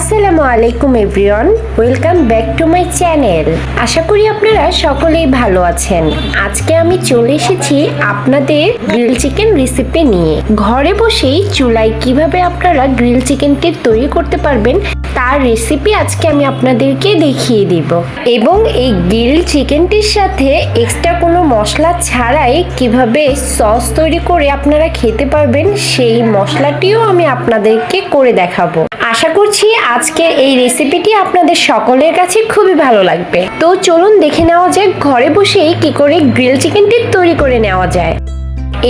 আসসালামু আলাইকুম everyone, welcome back to my channel. আশা করি আপনারা সকলেই ভালো আছেন। আজকে আমি চলে এসেছি আপনাদের গ্রিল চিকেন রেসিপি নিয়ে। ঘরে বসেই চুলায় কিভাবে আপনারা গ্রিল চিকেনটি তৈরি করতে পারবেন তার রেসিপি আজকে আমি আপনাদেরকে দেখিয়ে দিব। এবং এই গ্রিল চিকেনটির সাথে এক্সট্রা কোনো মশলা ছাড়াই কিভাবে সস তৈরি করে আপনারা খেতে পারবেন সেই মশলাটিও আমি আপনাদেরকে করে দেখাবো। আশা করছি আজকের এই রেসিপিটি আপনাদের সকলের কাছে খুবই ভালো লাগবে। তো চলুন দেখে নেওয়া যাক ঘরে বসেই কি করে গ্রিল চিকেনটি তৈরি করে নেওয়া যায়।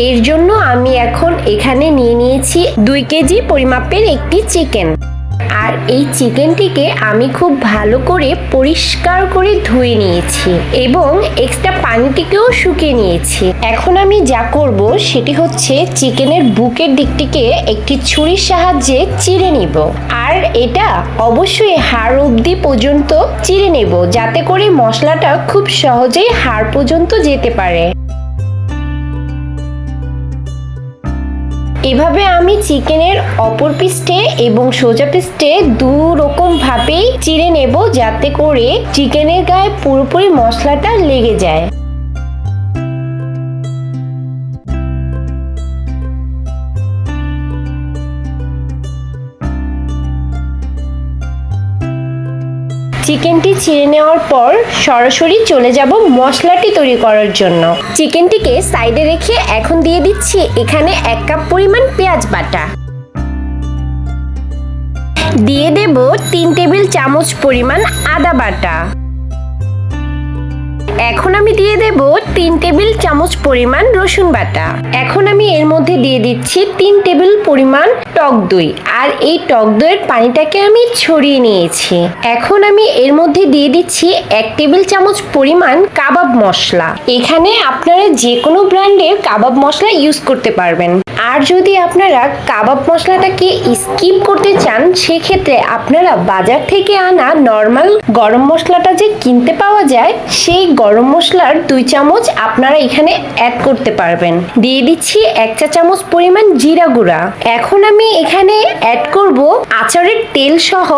এর জন্য আমি এখন এখানে নিয়ে নিয়েছি 2 কেজি পরিমাপের একটি চিকেন। আর এই চিকেনটিকে আমি খুব ভালো করে পরিষ্কার করে ধুয়ে নিয়েছি এবং এক্সট্রা পানিটিকেও শুকিয়ে নিয়েছি। এখন আমি যা করব সেটি হচ্ছে চিকেনের বুকের দিকটিকে একটি ছুরির সাহায্যে চিড়ে নিব। আর এটা অবশ্যই হাড় অবধি পর্যন্ত চিড়ে নেব, যাতে করে মশলাটা খুব সহজেই হাড় পর্যন্ত যেতে পারে। এভাবে আমি চিকেনের অপর পিঠে এবং সোজা পিঠে 2 রকম ভাবেই চিড়ে নেব, যাতে করে চিকেনের গায়ে পুরোপুরি মশলাটা লেগে যায়। চিকেনটি ছিঁড়ে নেওয়ার পর সরাসরি চলে যাব মশলাটি তৈরি করার জন্য। চিকেনটিকে সাইডে রেখে এখন দিয়ে দিচ্ছি এখানে 1 কাপ পরিমাণ পেঁয়াজ বাটা। দিয়ে দেব 3 টেবিল চামচ পরিমাণ আদা বাটা। এখন আমি দিয়ে দেব 3 টেবিল চামচ পরিমাণ রসুন বাটা। এখন আমি এর মধ্যে দিয়ে দিচ্ছি 3 টেবিল পরিমাণ টক দই। আর এই টক দইয়ের পানিটাকে আমি ছড়িয়ে নিয়েছি। এখন আমি এর মধ্যে দিয়ে দিচ্ছি 1 টেবিল চামচ পরিমাণ কাবাব মশলা। এখানে আপনারা যে কোনো ব্র্যান্ডের কাবাব মশলা ইউজ করতে পারবেন। আর যদি আপনারা কাবাব মশলাটাকে স্কিপ করতে চান, সেক্ষেত্রে আপনারা বাজার থেকে আনা নর্মাল গরম মশলাটা যে কিনতে পাওয়া যায়, সেই গরম মশলার 2 চামচ আপনারা এখানে অ্যাড করতে পারবেন। দিয়ে দিচ্ছি 1 চা চামচ পরিমাণ জিরা গুঁড়া। এখন আমি এখানে অ্যাড করব আচারের তেল সহ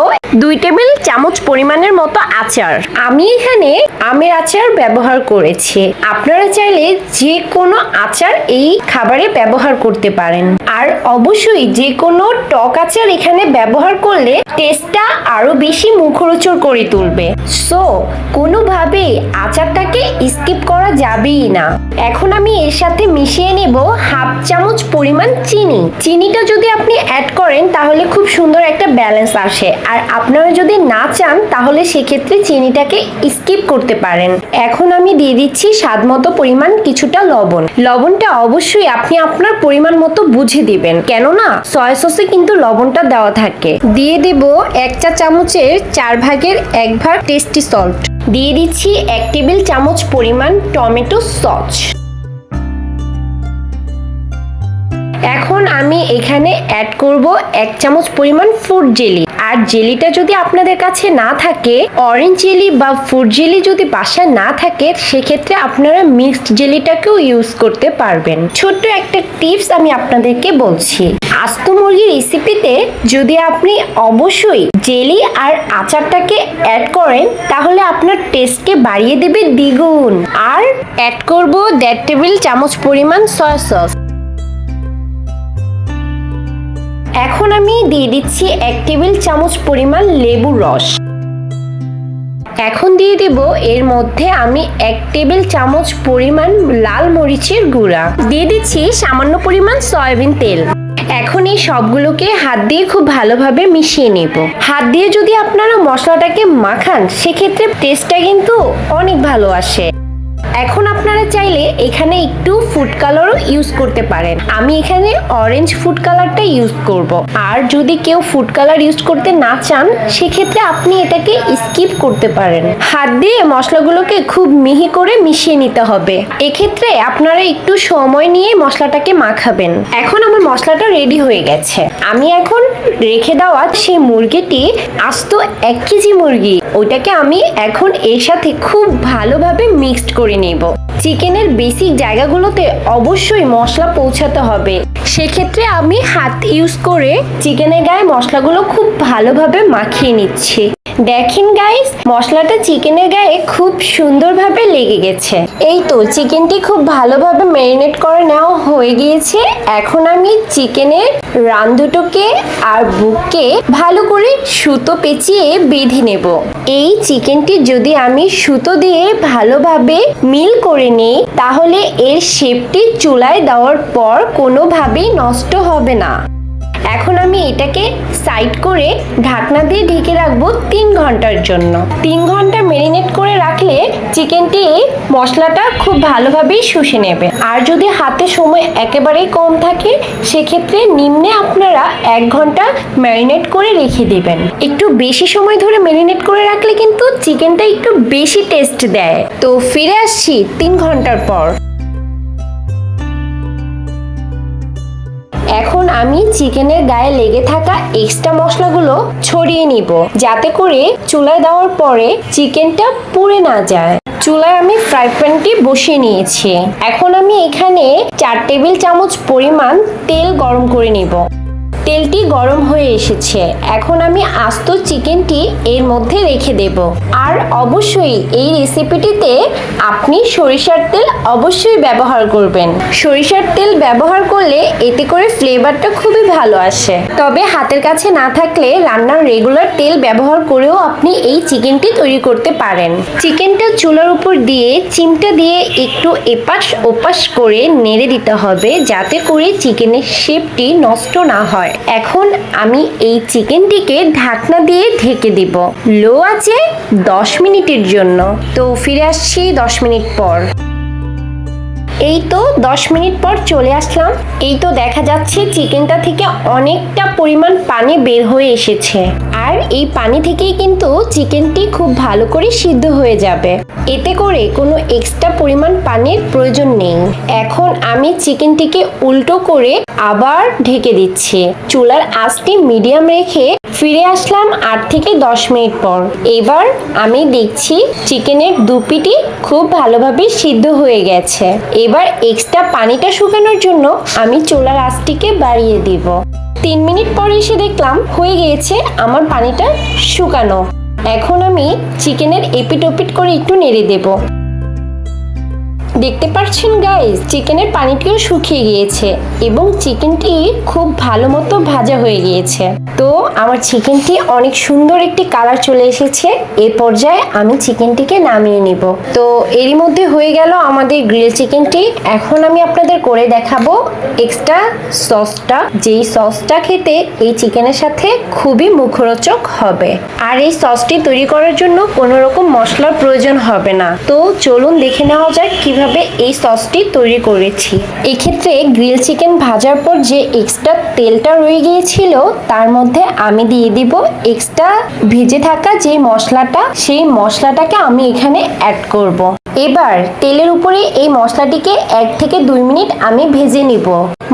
2 টেবিল চামচ পরিমাণের মতো আচার। আমি এখানে আমের আচার ব্যবহার করেছি। আপনারা চাইলে যে কোনো আচার এই খাবারে ব্যবহার করতে পারেন। আর অবশ্যই যে কোনো টক আচার এখানে ব্যবহার করলে টেস্টটা আরো বেশি মুখরোচক করে তুলবে। সো কোনোভাবে আচারটাকে স্কিপ করা যাবেই না। এখন আমি এর সাথে মিশিয়ে নেব 1/2 চামচ পরিমাণ চিনি। চিনিটা যদি আপনি অ্যাড করেন তাহলে খুব সুন্দর একটা ব্যালেন্স আসে। আর আপনারা যদি না চান তাহলে সেক্ষেত্রে চিনিটাকে স্কিপ করতে পারেন। এখন আমি দিয়ে দিচ্ছি স্বাদমতো পরিমাণ কিছুটা লবণ। লবণটা অবশ্যই আপনি আপনার পরিমাণ মতো বুঝে দিবেন, কেননা সয়া সসে কিন্তু লবণটা দেওয়া থাকে। দিয়ে দেব 1 চা চামচের 4 ভাগের 1 ভাগ টেস্টি সল্ট। দিয়ে দিচ্ছি 1 টেবিল চামচ পরিমাণ টমেটো সস। এখন আমি এখানে অ্যাড করব 1 চামচ পরিমাণ ফুড জেলি। আর জেলিটা যদি আপনাদের কাছে না থাকে, অরেঞ্জ জেলি বা ফুড জেলি যদি বাসায় না থাকে, সেক্ষেত্রে আপনারা মিক্সড জেলিটাকেও ইউজ করতে পারবেন। ছোট্ট একটা টিপস আমি আপনাদেরকে বলছি, আস্ত মুরগির রেসিপিতে যদি আপনি অবশ্যই জেলি আর আচারটাকে অ্যাড করেন, তাহলে আপনার টেস্টকে বাড়িয়ে দেবে দ্বিগুণ। আর অ্যাড করব 1.5 টেবিল চামচ পরিমাণ সয়া সস। এখন আমি দিয়ে দিচ্ছি 1 টেবিল চামচ পরিমাণ লেবুর রস। এখন দিয়ে দেব এর মধ্যে আমি 1 টেবিল চামচ পরিমাণ লাল মরিচের গুঁড়া। দিয়ে দিচ্ছি সামান্য পরিমাণ সয়াবিন তেল। এখন এই সবগুলোকে হাত দিয়ে খুব ভালোভাবে মিশিয়ে নেব। হাত দিয়ে যদি আপনারা মশলাটাকে মাখান, সেক্ষেত্রে টেস্টটা কিন্তু অনেক ভালো আসে। এখন আপনারা চাইলে এখানে একটু ফুড কালারও ইউজ করতে পারেন। আমি এখানে অরেঞ্জ ফুড কালারটা ইউজ করব। আর যদি কেউ ফুড কালার ইউজ করতে না চান, সেক্ষেত্রে আপনি এটাকে স্কিপ করতে পারেন। হাত দিয়ে মশলাগুলোকে খুব মিহি করে মিশিয়ে নিতে হবে। এক্ষেত্রে আপনারা একটু সময় নিয়ে মশলাটাকে মাখাবেন। এখন আমার মশলাটা রেডি হয়ে গেছে। আমি এখন রেখে দেওয়া সেই মুরগিটি, আস্ত 1 কেজি মুরগি, ওইটাকে আমি এখন এর সাথে খুব ভালোভাবে মিক্সড করে নেব। চিকেনের বেসিক জায়গাগুলোতে অবশ্যই মশলা পৌঁছাতে হবে। সেক্ষেত্রে আমি হাত ইউজ করে চিকেনের গায়ে মশলাগুলো খুব ভালোভাবে মাখিয়ে নিচ্ছি। দেখেন গাইস, মশলাটা চিকেনের গায়ে খুব সুন্দরভাবে লেগে গেছে। এই তো চিকেনটি খুব ভালোভাবে ম্যারিনেট করে নেওয়া হয়ে গিয়েছে। এখন আমি চিকেনের রান দুটোকে আর বুককে ভালো করে সুতো পেঁচিয়ে বেঁধে নেব। এই চিকেনটি যদি আমি সুতো দিয়ে ভালোভাবে মিল করে নিই তাহলে এর শেপটি চুলায় দেওয়ার পর কোনোভাবেই নষ্ট হবে না। এখন আমি এটাকে সাইড করে ঢাকনা দিয়ে ঢেকে রাখবো 3 ঘন্টার জন্য। 3 ঘন্টা ম্যারিনেট করে রাখলে চিকেনটি মশলাটা খুব ভালোভাবেই শুষে নেবে। আর যদি হাতে সময় একেবারেই কম থাকে সেক্ষেত্রে নিম্নে আপনারা 1 ঘন্টা ম্যারিনেট করে রেখে দিবেন। একটু বেশি সময় ধরে ম্যারিনেট করে রাখলে কিন্তু চিকেনটা একটু বেশি টেস্ট দেয়। তো ফিরে আসছি 3 ঘন্টার পর। এখন আমি চিকেনের গায়ে লেগে থাকা এক্সট্রা মশলাগুলো ছড়িয়ে নিব যাতে করে চুলায় দেওয়ার পরে চিকেনটা পুড়ে না যায়। চুলায় আমি ফ্রাই প্যানটি বসিয়ে নিয়েছি। এখন আমি এখানে 4 টেবিল চামচ পরিমাণ তেল গরম করে নিব। তেলটি গরম হয়ে এসেছে। এখন আমি আস্ত চিকেনটি এর মধ্যে রেখে দেব। আর অবশ্যই এই রেসিপিটিতে আপনি সরিষার তেল অবশ্যই ব্যবহার করবেন। সরিষার তেল ব্যবহার করলে এতে করে ফ্লেভারটা খুবই ভালো আসে। তবে হাতের কাছে না থাকলে রান্নার রেগুলার তেল ব্যবহার করেও আপনি এই চিকেনটি তৈরি করতে পারেন। চিকেনটা চুলার উপর দিয়ে চিমটা দিয়ে একটু এপাশ ওপাশ করে নেড়ে দিতে হবে যাতে করে চিকেনের শেপটি নষ্ট না হয়। এখন আমি এই চিকেনটিকে ঢাকনা দিয়ে ঢেকে দিব লো আছে 10 মিনিটের জন্য। তো ফিরে আসছি 10 মিনিট পর। এই তো 10 মিনিট পর চলে আসলাম। এই তো দেখা যাচ্ছে চিকেনটা থেকে অনেকটা পরিমাণ পানি বের হয়ে এসেছে। আর এই পানি থেকেই কিন্তু চিকেনটি খুব ভালো করে সিদ্ধ হয়ে যাবে। এতে করে কোনো এক্সট্রা পরিমাণ পানির প্রয়োজন নেই। এখন আমি চিকেনটিকে উল্টো করে আবার ঢেকে দিচ্ছি। চুলার আঁচটি মিডিয়াম রেখে ফিরে আসলাম 8 থেকে 10 মিনিট পর। এবার আমি দেখছি চিকেনের দুপিটি খুব ভালোভাবে সিদ্ধ হয়ে গেছে। এবার এক্সট্রা পানিটা শুকানোর জন্য আমি চুলার আঁচটিকে বাড়িয়ে দিব। 3 মিনিট পর এসে দেখলাম হয়ে গিয়েছে আমার পানিটা শুকানো। এখন আমি চিকেনের এপিট ওপিট করে একটু নেড়ে দেব। দেখতে পাচ্ছেন গাইস, চিকেনের পানিটিও শুকিয়ে গিয়েছে এবং চিকেনটি খুব ভালো মতো ভাজা হয়ে গিয়েছে। তো আমার চিকেনটি অনেক সুন্দর একটি কালার চলে এসেছে। এই পর্যায়ে আমি চিকেনটিকে নামিয়ে নিব। তো এরই মধ্যে হয়ে গেল আমাদের গ্রিল চিকেনটি। এখন আমি আপনাদের করে দেখাবো এক্সট্রা সসটা, যেই সসটা খেতে এই চিকেনের সাথে খুবই মুখরোচক হবে। আর এই সসটি তৈরি করার জন্য কোনো রকম মশলার প্রয়োজন হবে না। তো চলুন দেখে নেওয়া যাক কিভাবে এই সসটি তৈরি করেছি। এক্ষেত্রে গ্রিল চিকেন ভাজার পর যে এক্সট্রা তেলটা রয়ে গিয়েছিল তার মধ্যে আমি দিয়ে দিব এক্সট্রা ভেজে থাকা যে মশলাটা, সেই মশলাটাকে আমি এখানে অ্যাড করব। এবার তেলের উপরে এই মশলাটিকে 1 থেকে 2 মিনিট আমি ভেজে নিব।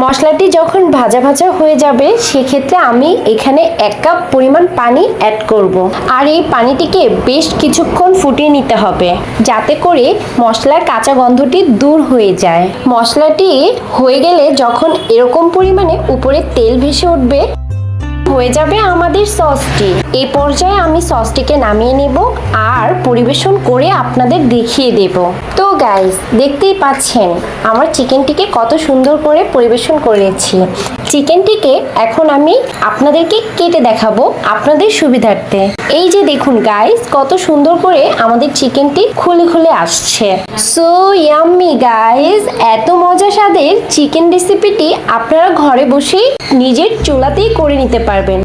মশলাটি যখন ভাজা ভাজা হয়ে যাবে সেক্ষেত্রে আমি এখানে 1 কাপ পরিমাণ পানি অ্যাড করব। আর এই পানিটিকে বেশ কিছুক্ষণ ফুটিয়ে নিতে হবে যাতে করে মশলার কাঁচা গন্ধটি দূর হয়ে যায়। মশলাটি হয়ে গেলে যখন এরকম পরিমাণে উপরে তেল ভেসে উঠবে হয়ে যাবে আমাদের সসটি। এই পর্যায়ে আমি সসটিকে নামিয়ে নেব আর পরিবেশন করে আপনাদের দেখিয়ে দেব। তো গাইস, দেখতেই পাচ্ছেন আমার চিকেনটিকে কত সুন্দর করে পরিবেশন করেছি। চিকেনটিকে এখন আমি আপনাদেরকে কেটে দেখাবো আপনাদের সুবিধার্থে। এই যে দেখুন গাইস, কত সুন্দর করে আমাদের চিকেনটি খুলে খুলে আসছে। সো ইয়াম্মি গাইস, এত মজা স্বাদের চিকেন রেসিপিটি আপনারা ঘরে বসেই নিজের চুলাতেই করে নিতে পারবেন।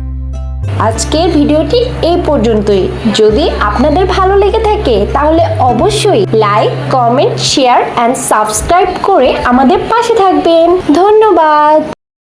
আজকের ভিডিওটি এই পর্যন্তই। যদি আপনাদের ভালো লেগে থাকে তাহলে অবশ্যই like, comment, share and subscribe করে আমাদের পাশে থাকবেন। ধন্যবাদ।